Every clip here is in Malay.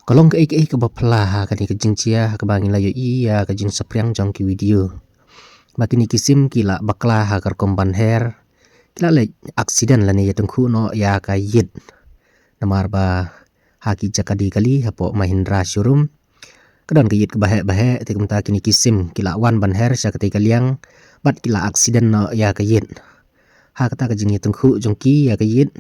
Kolong ke bapla ka ni kajing cia ka bangin layo iya kajing sapriang jong ki video. Makini kisim kila bakla ha kar komban her. Kila le aksiden la ni yatungku no ya ka yit. Namar ba haki jakadi kali hapo Mahindra showroom. Kadon ka yit ke bahe te kumta kini kisim kila wan ban her sya kati kaliang bat kila aksiden no ya ka yit. Ha kata kajing yatungku jong ki ya ka yit.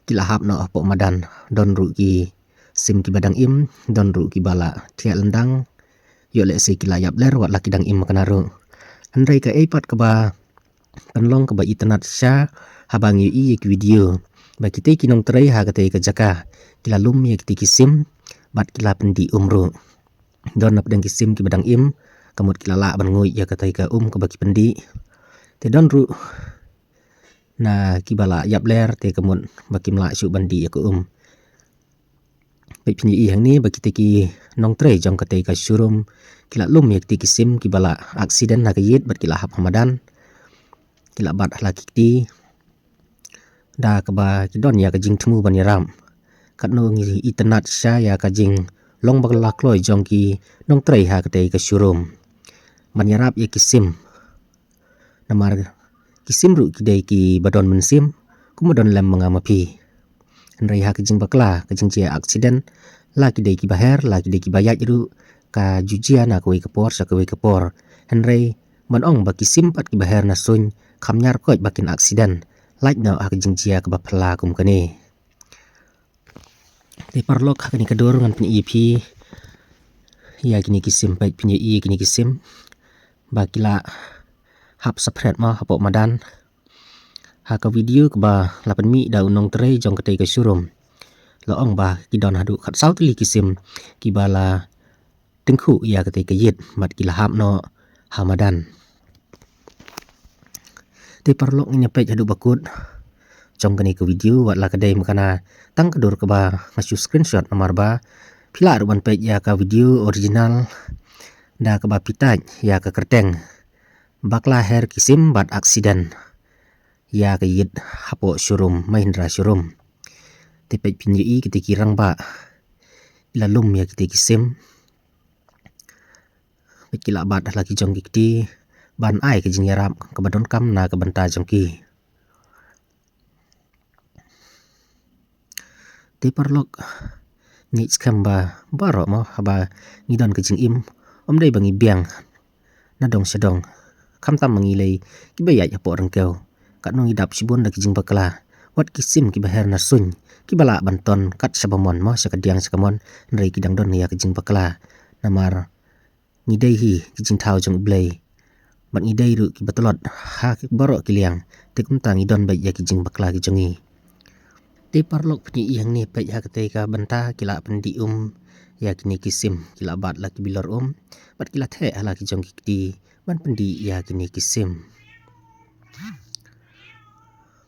Kila hap no hapo madan don ru ki sim ki badang im don ru ki bala tiak lendang yo le se kila yap ler wat laki dang im kanaru handrai ka eipat ka ba penlong ka ba internet sha habang yu i ki video ba kite kinong trai ha ka te ka jaka kila lum ye ki sim bat kila pendi umru don nap dang ki sim ki badang im kamut kila la ban ngui ya ka te ka ka ba ki pendi te don ru na ki bala yap ler te kamut ba kim la shu bandi ya ka Baik pinyi yang ni bagi teki nong tray jong kate ka showroom kila lum yak teki sim ki bala aksiden na kayit bat kila hap hamadan kila bat laki ti da ka ba kidon ya ka jing temu ban yaram kat no ngi internet sha ya ka jing long bak la kloi jong ki nong tray ha kate ka showroom ban yarap ya ki sim namar ki sim ru ki dai ki badon men sim kumodon lem mangamapi Andrai ha kajing bakla kajing cia aksiden laki dai ki baher laki dai ki bayat ru ka jujia na koi kapor sa koi kapor Andrai man ong baki simpat ki baher na sun kamnyar koi bakin aksiden like na ha kajing cia ka bapla kum kane te parlok ha kani kador ngan pin EP ya kini kisim baik pin i kini kisim bakila hap sapret ma hapok madan Haka video ke ba lapan mi da unong tray jong kate ka showroom lo ong ba kidon hadu khat sau tili kisim ki bala tengku ya kate ka yit mat kila hap no hamadan te parlok ni nyapet hadu bakut jong kani ka video wat la kadai makana tang kedor ke ba masu screenshot nomor ba pila ruban page ya ka video original da ke ba pitaj ya ka kerteng bakla her kisim bat aksiden ya ka yit hapo showroom Mahindra showroom tepet pinyi kita kirang ba ila lum ya kita kisim kila bat lagi jong kiti ban ai ke jing yarap ke badon kam na ke banta jong ki te parlok ni skam ba baro mo haba ngidon ke jing im om dai bangi biang na dong sedong kam tam mangilai ki bayat ya po rengkeu kat nong idap sibun da kijing bakla wat kisim ki baher na sun ki bala banton kat sabamon mo sa kadiang sakamon nrei kidang don ya kijing bakla namar ngidai hi kijing thau jong blai bat ngidai ru ki batolot ha ki baro kiliang te kum tang idon bai ya kijing bakla ki jongi te parlok pni yang ni pai ha kate ka banta kila pendi ya kini kisim kila bat la ki bilor bat kila the ala ki jong ki ban pendi ya kini kisim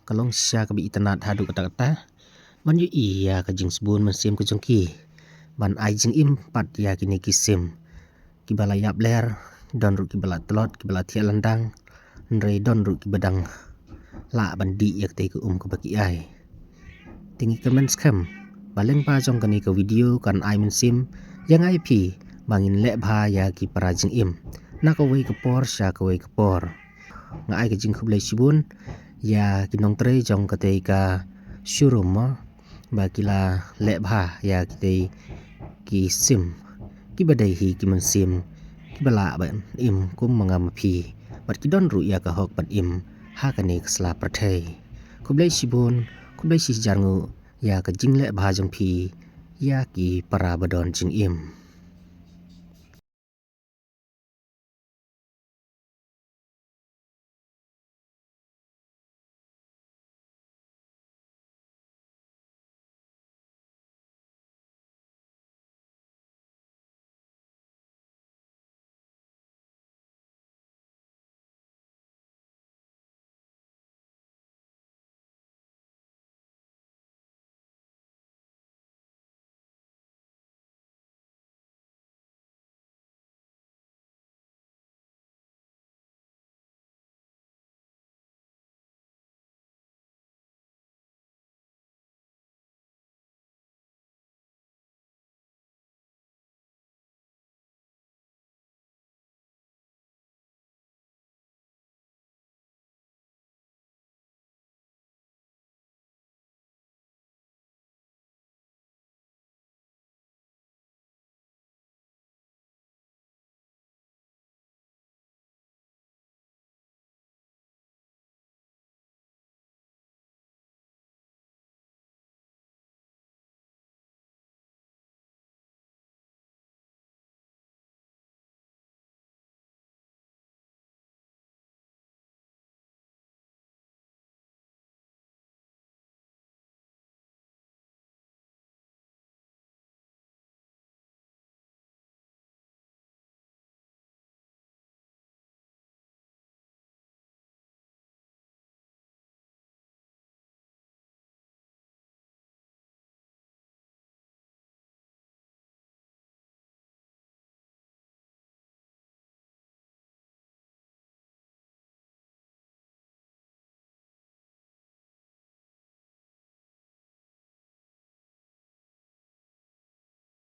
kalong sya ka bi internet hadu kata-kata man yu iya ka jing sebun mesim ku jongki ban ai jing im pat ya kini kisim ki bala yap ler don ru ki bala telot ki bala tiak landang nrei don ru ki badang la bandi ya te ku ka baki ai tingi comment scam baleng pa jong kani ka video kan ai mesim yang IP bangin le bha ya ki para jing im na ka wei ka por sya ka wei ka por nga ai ka jing khublai sibun ya kinong tray jong kate ka showroom mo ba kila le bha ya kite ki sim ki badai hi ki man sim ki bala ban im kum mangam phi bat ki don ru ya ka hok bat im ha ka ne ksla prathai khublai sibun khublai si jarngu ya ka jing le bha jong phi ya ki para badon jing im